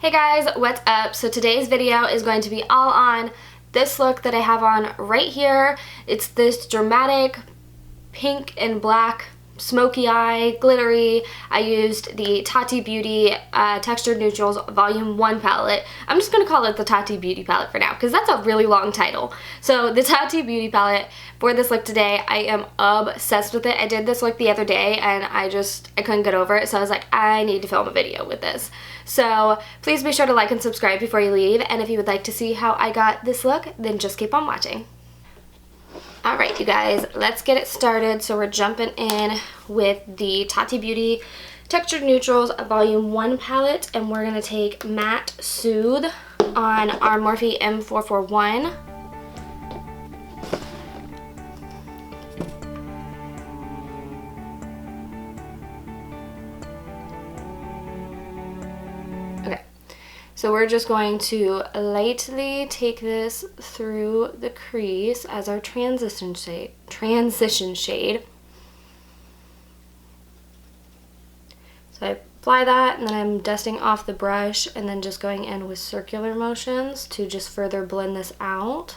Hey guys, what's up? So today's video is going to be all on this look that I have on right here. It's this dramatic pink and black smoky eye, glittery. I used the Tati Beauty Textured Neutrals Volume 1 palette. I'm just going to call it the Tati Beauty palette for now because that's a really long title. So the Tati Beauty palette for this look today, I am obsessed with it. I did this look the other day and I couldn't get over it, so I was like, I need to film a video with this. So please be sure to like and subscribe before you leave, and if you would like to see how I got this look, then just keep on watching. Alright you guys, let's get it started. So we're jumping in with the Tati Beauty Textured Neutrals Volume 1 palette, and we're going to take Matte Soothe on our Morphe M441. Okay, so we're just going to lightly take this through the crease as our transition shade. So I apply that, and then I'm dusting off the brush and then just going in with circular motions to just further blend this out.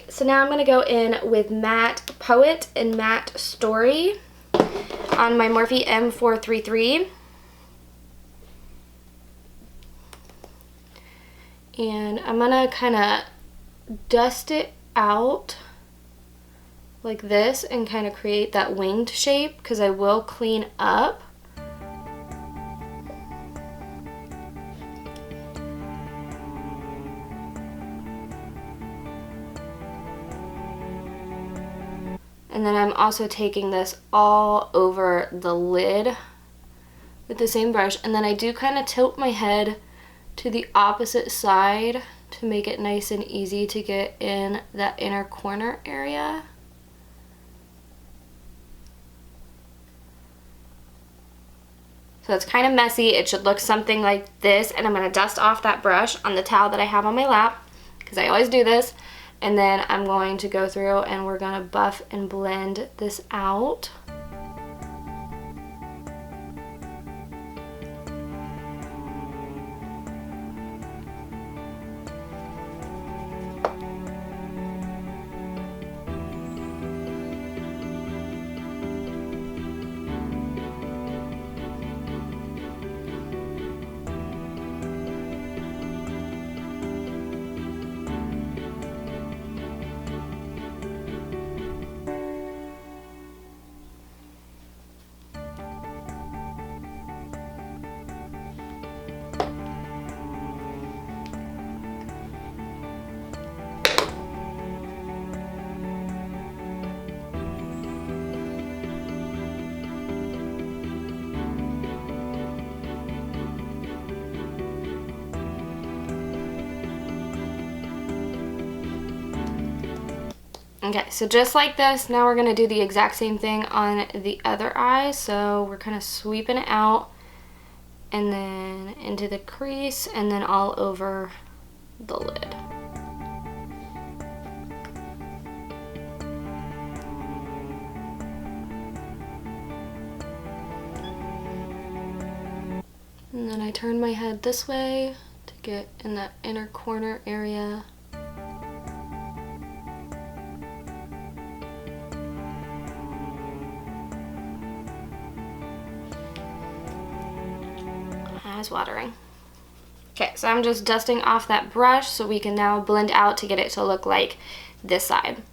So now I'm going to go in with Matte Poet and Matte Story on my Morphe M433. And I'm going to kind of dust it out like this and kind of create that winged shape because I will clean up. And then I'm also taking this all over the lid with the same brush. And then I do kind of tilt my head to the opposite side to make it nice and easy to get in that inner corner area. So it's kind of messy. It should look something like this. And I'm going to dust off that brush on the towel that I have on my lap because I always do this. And then I'm going to go through and we're going to buff and blend this out. Okay, so just like this, now we're going to do the exact same thing on the other eye. So we're kind of sweeping it out and then into the crease and then all over the lid. And then I turn my head this way to get in that inner corner area. Eyes watering. Okay, so I'm just dusting off that brush so we can now blend out to get it to look like this side.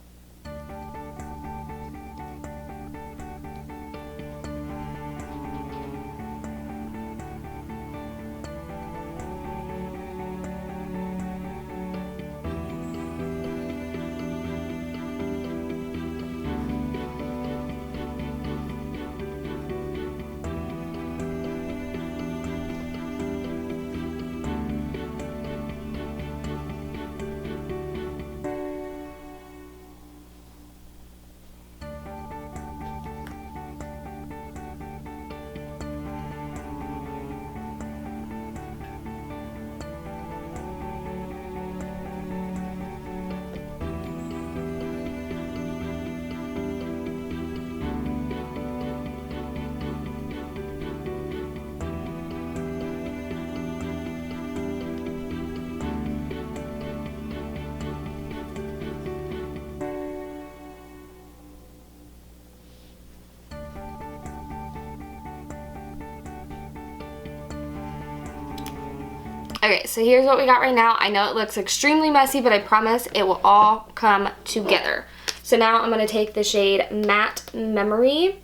Okay, so here's what we got right now. I know it looks extremely messy, but I promise it will all come together. So now I'm going to take the shade Matte Memory,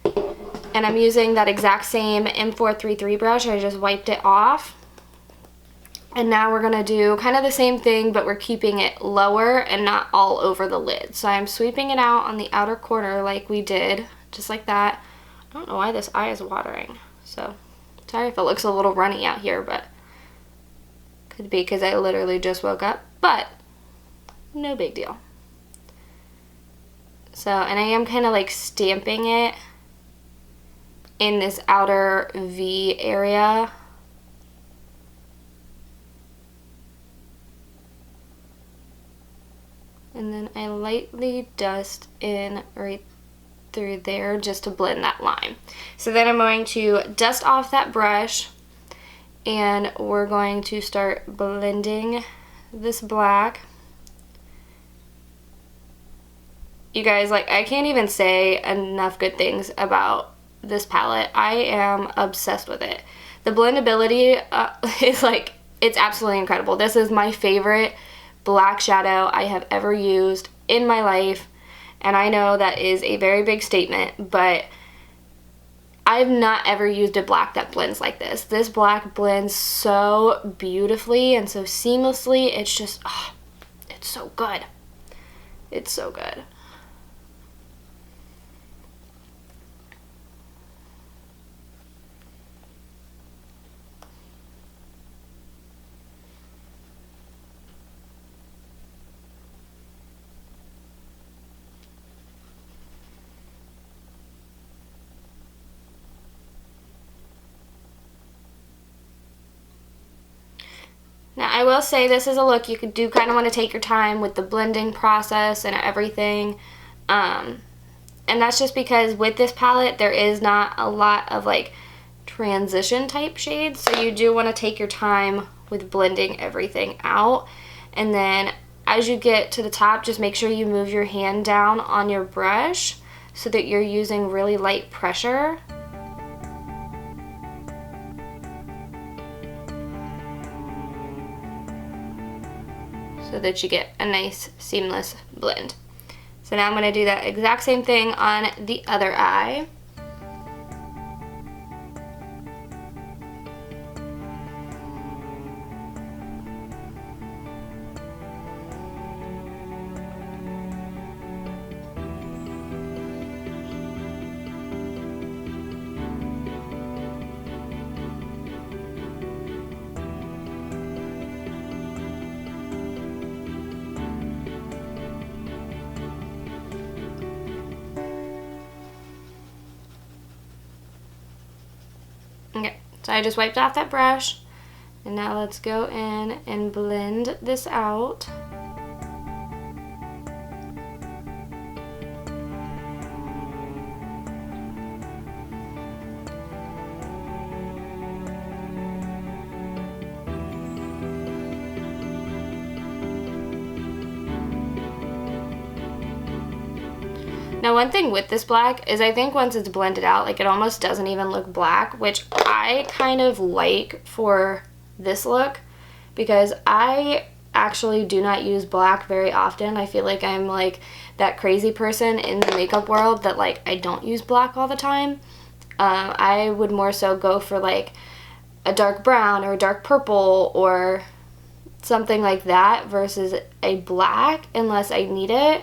and I'm using that exact same M433 brush. I just wiped it off. And now we're going to do kind of the same thing, but we're keeping it lower and not all over the lid. So I'm sweeping it out on the outer corner like we did, just like that. I don't know why this eye is watering, so sorry if it looks a little runny out here, but could be because I literally just woke up, but no big deal. So, and I am kind of like stamping it in this outer V area. And then I lightly dust in right through there just to blend that line. So then I'm going to dust off that brush, and we're going to start blending this black. You guys, like, I can't even say enough good things about this palette. I am obsessed with it. The blendability is like, it's absolutely incredible. This is my favorite black shadow I have ever used in my life, and I know that is a very big statement, but I've not ever used a black that blends like this. This black blends so beautifully and so seamlessly. It's just, oh, it's so good. It's so good. Now, I will say this is a look you do kind of want to take your time with the blending process and everything. And that's just because with this palette, there is not a lot of like transition type shades. So you do want to take your time with blending everything out. And then as you get to the top, just make sure you move your hand down on your brush so that you're using really light pressure. So that you get a nice seamless blend. So now I'm going to do that exact same thing on the other eye. Okay, so I just wiped off that brush, and now let's go in and blend this out. Now, one thing with this black is I think once it's blended out, like, it almost doesn't even look black, which I kind of like for this look because I actually do not use black very often. I feel like I'm like that crazy person in the makeup world that like I don't use black all the time. I would more so go for like a dark brown or a dark purple or something like that versus a black unless I need it.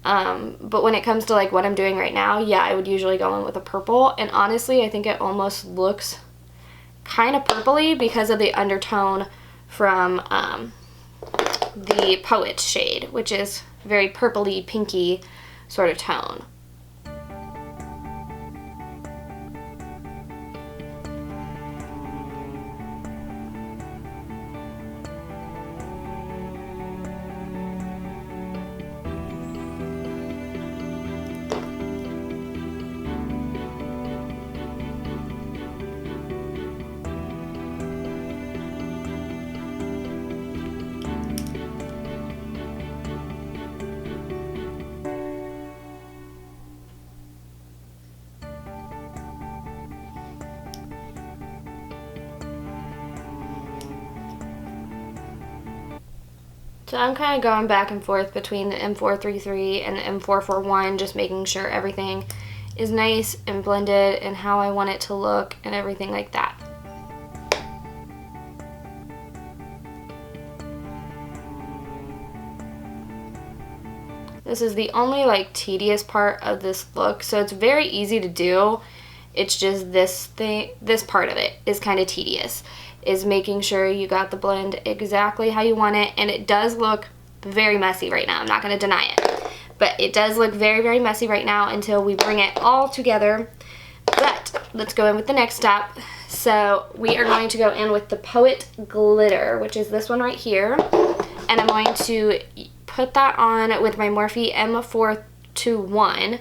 But when it comes to like what I'm doing right now, yeah, I would usually go in with a purple, and honestly I think it almost looks kind of purpley because of the undertone from the Poet shade, which is very purpley pinky sort of tone. So I'm kind of going back and forth between the M433 and the M441, just making sure everything is nice and blended and how I want it to look and everything like that. This is the only like tedious part of this look, so it's very easy to do. It's just this part of it is kind of tedious, is making sure you got the blend exactly how you want it. And it does look very messy right now, I'm not going to deny it, but it does look very, very messy right now until we bring it all together. But let's go in with the next step. So we are going to go in with the Poet Glitter, which is this one right here, and I'm going to put that on with my Morphe M421.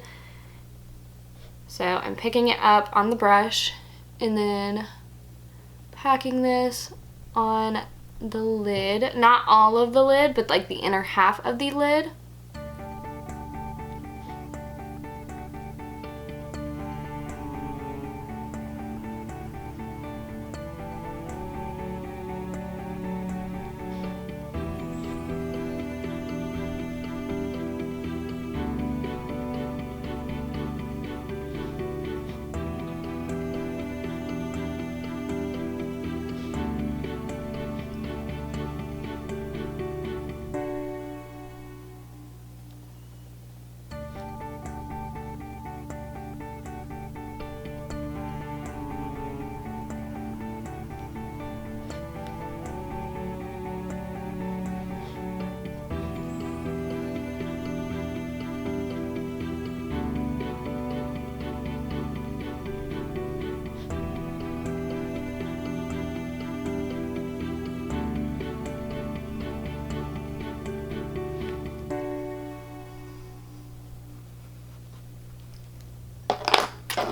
So I'm picking it up on the brush and then packing this on the lid. Not all of the lid, but like the inner half of the lid.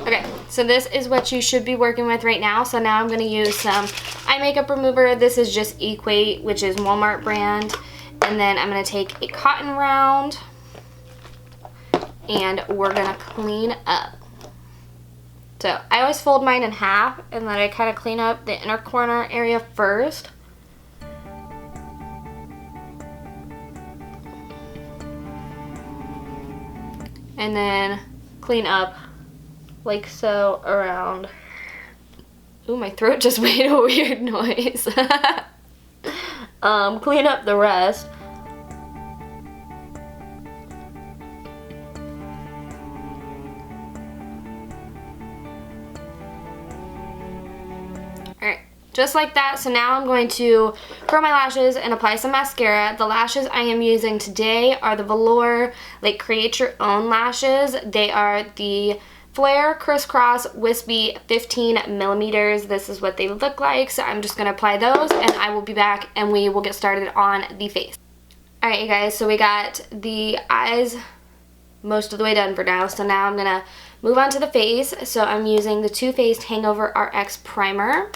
Okay, so this is what you should be working with right now. So now I'm going to use some eye makeup remover. This is just Equate, which is Walmart brand. And then I'm going to take a cotton round and we're going to clean up. So I always fold mine in half and then I kind of clean up the inner corner area first. And then clean up like so around. Ooh, my throat just made a weird noise. Clean up the rest. Alright, just like that. So now I'm going to curl my lashes and apply some mascara. The lashes I am using today are the Velour, like create your own lashes. They are the Flare Crisscross Wispy 15 millimeters. This is what they look like. So I'm just going to apply those and I will be back and we will get started on the face. Alright you guys, so we got the eyes most of the way done for now. So now I'm going to move on to the face. So I'm using the Too Faced Hangover RX Primer.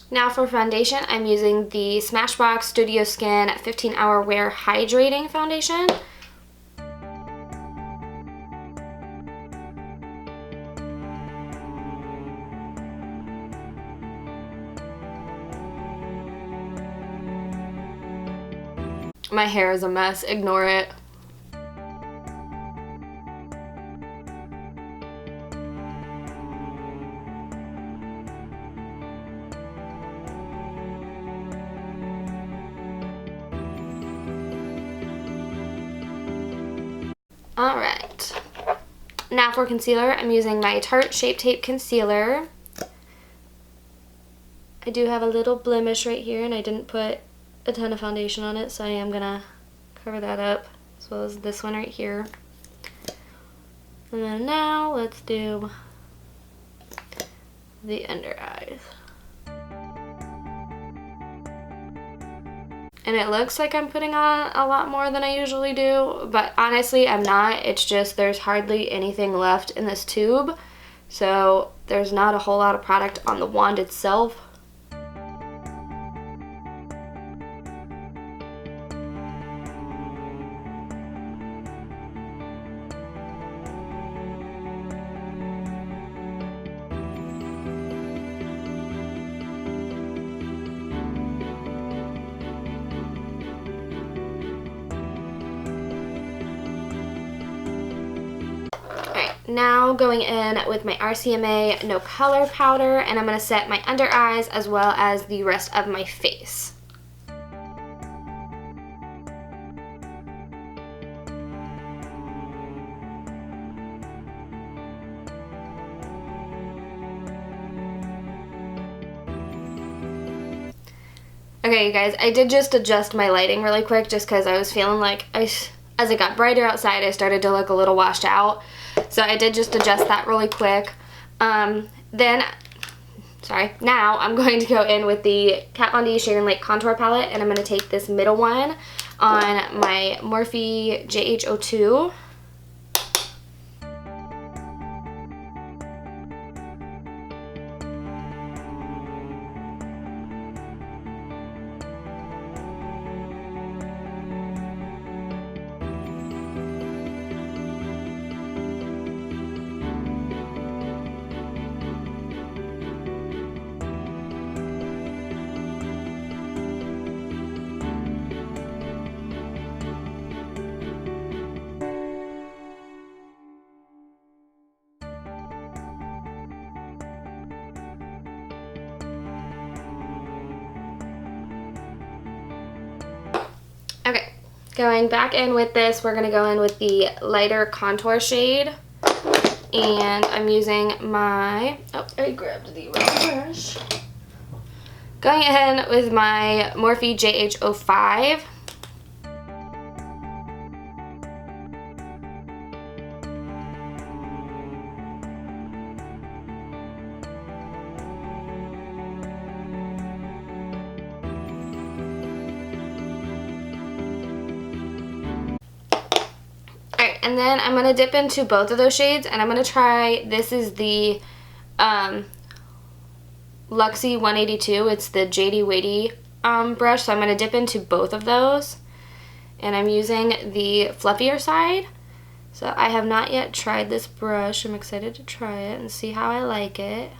Now for foundation, I'm using the Smashbox Studio Skin 15 Hour Wear Hydrating Foundation. My hair is a mess, ignore it. Alright, now for concealer, I'm using my Tarte Shape Tape Concealer. I do have a little blemish right here and I didn't put a ton of foundation on it, so I am going to cover that up, as well as this one right here. And then now let's do the under eyes. And it looks like I'm putting on a lot more than I usually do, but honestly I'm not. It's just there's hardly anything left in this tube, so there's not a whole lot of product on the wand itself. now going in with my RCMA No Color Powder, and I'm going to set my under eyes as well as the rest of my face. Okay, you guys, I did just adjust my lighting really quick just because I was feeling like as it got brighter outside, I started to look a little washed out. So I did just adjust that really quick. Now I'm going to go in with the Kat Von D Shade and Light Contour Palette, and I'm going to take this middle one on my Morphe JH02. Okay, going back in with this, we're going to go in with the lighter contour shade. And I'm using my, I grabbed the wrong brush. Going in with my Morphe JH05. And then I'm going to dip into both of those shades, and I'm going to try, this is the Luxie 182. It's the Jade Daugherty brush, so I'm going to dip into both of those. And I'm using the fluffier side. So I have not yet tried this brush. I'm excited to try it and see how I like it.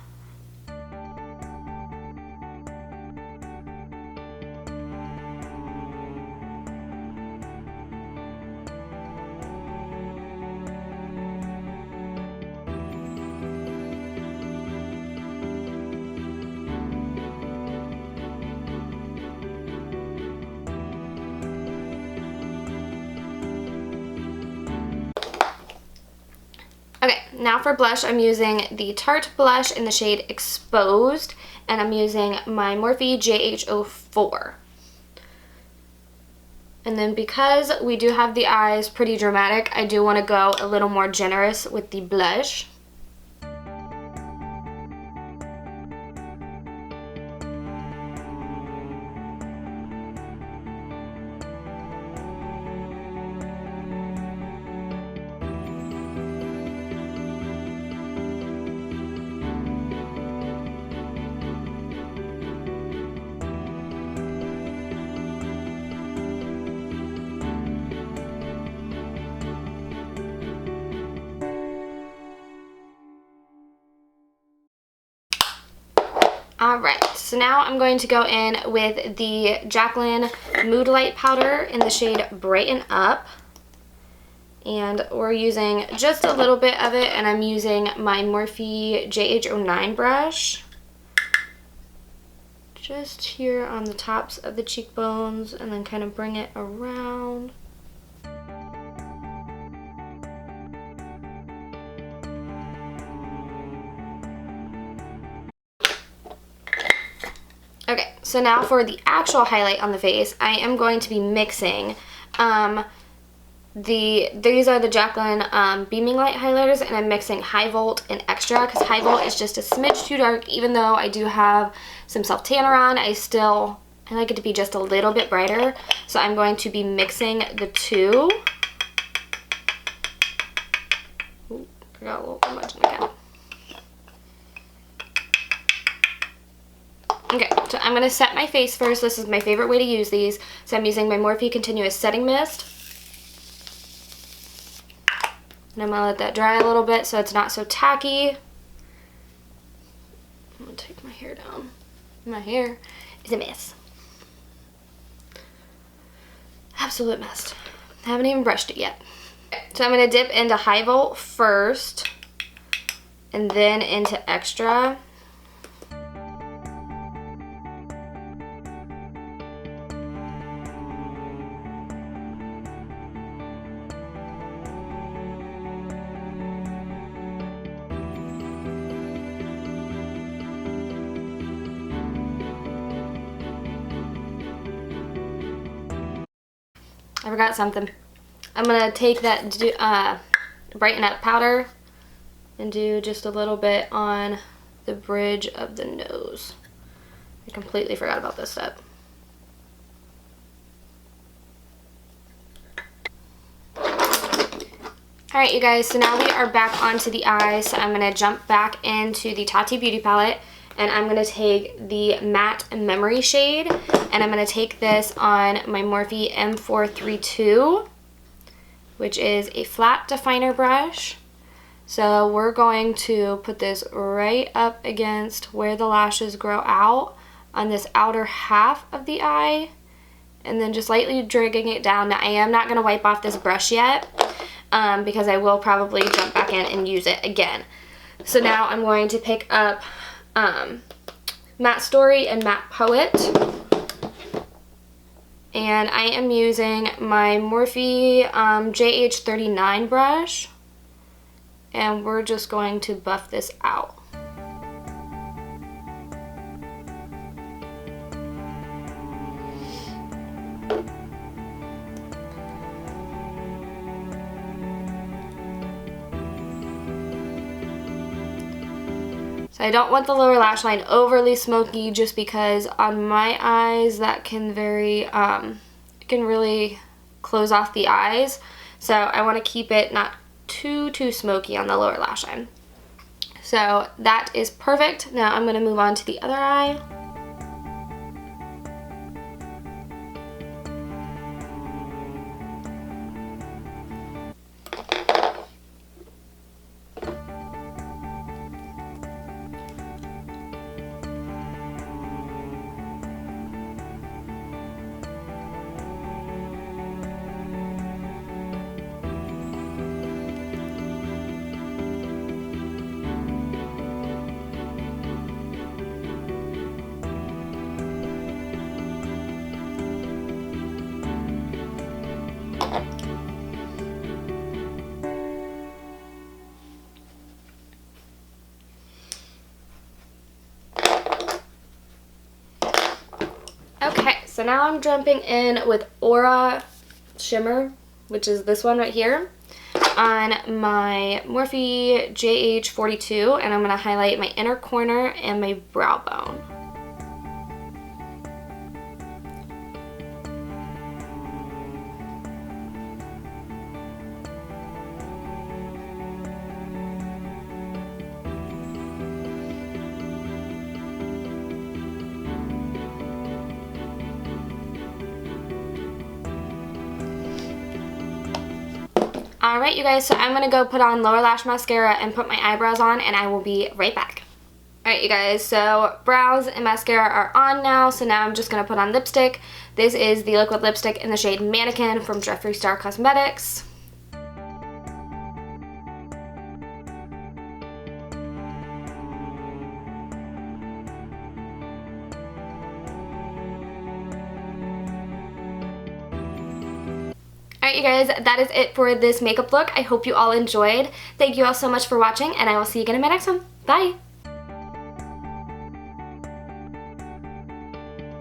Okay, now for blush, I'm using the Tarte blush in the shade Exposed, and I'm using my Morphe JH04. And then because we do have the eyes pretty dramatic, I do want to go a little more generous with the blush. Alright, so now I'm going to go in with the Jaclyn Mood Light Powder in the shade Brighten Up. And we're using just a little bit of it, and I'm using my Morphe JH09 brush. Just here on the tops of the cheekbones, and then kind of bring it around. Okay, so now for the actual highlight on the face, I am going to be mixing these are the Jaclyn Beaming Light highlighters, and I'm mixing High Volt and Extra because High Volt is just a smidge too dark. Even though I do have some self tanner on, I like it to be just a little bit brighter. So I'm going to be mixing the two. Ooh, I got a little too much in the can. Okay, so I'm going to set my face first. This is my favorite way to use these. So I'm using my Morphe Continuous Setting Mist. And I'm going to let that dry a little bit so it's not so tacky. I'm going to take my hair down. My hair is a mess. Absolute mess. I haven't even brushed it yet. Okay, so I'm going to dip into High Volt first. and then into Extra. I forgot something. I'm gonna take that Brighten Up powder and do just a little bit on the bridge of the nose. I completely forgot about this step. Alright you guys, so now we are back onto the eyes. So I'm going to jump back into the Tati Beauty palette, and I'm going to take the Matte Memory shade, and I'm going to take this on my Morphe M432, which is a flat definer brush. So we're going to put this right up against where the lashes grow out on this outer half of the eye, and then just lightly dragging it down. Now I am not going to wipe off this brush yet because I will probably jump back in and use it again. So now I'm going to pick up Matte Story and Matte Poet, and I am using my Morphe JH39 brush, and we're just going to buff this out. So I don't want the lower lash line overly smoky, just because on my eyes that can can really close off the eyes. So I want to keep it not too smoky on the lower lash line. So that is perfect. Now I'm going to move on to the other eye. Okay, so now I'm jumping in with Aura Shimmer, which is this one right here, on my Morphe JH42, and I'm going to highlight my inner corner and my brow bone. Alright you guys, so I'm going to go put on lower lash mascara and put my eyebrows on, and I will be right back. Alright you guys, so brows and mascara are on now, so now I'm just going to put on lipstick. This is the liquid lipstick in the shade Mannequin from Jeffree Star Cosmetics. Alright you guys, that is it for this makeup look. I hope you all enjoyed. Thank you all so much for watching, and I will see you again in my next one. Bye!